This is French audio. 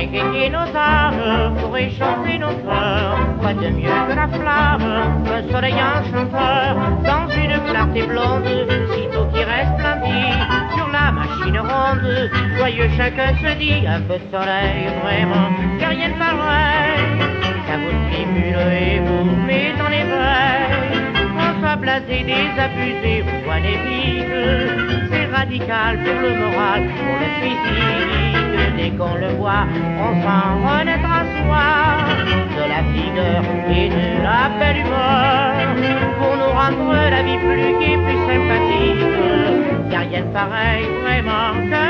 inquiéter nos âmes, pour réchauffer nos cœurs. Quoi de mieux que la flamme, un soleil enchanteur, dans une clarté blonde, sitôt qui resplendit sur la machine ronde. Joyeux chacun se dit, un peu de soleil, vraiment, que rien de pareil. Ça vous stimule et vous met en éveil. On soit blasé, désabusé ou soit vive, c'est radical pour le moral, pour le physique. Dès qu'on le voit, on s'en renaître à soi, de la vigueur et de la belle humeur, pour nous rendre la vie plus gaie, plus sympathique. Y'a rien de pareil vraiment que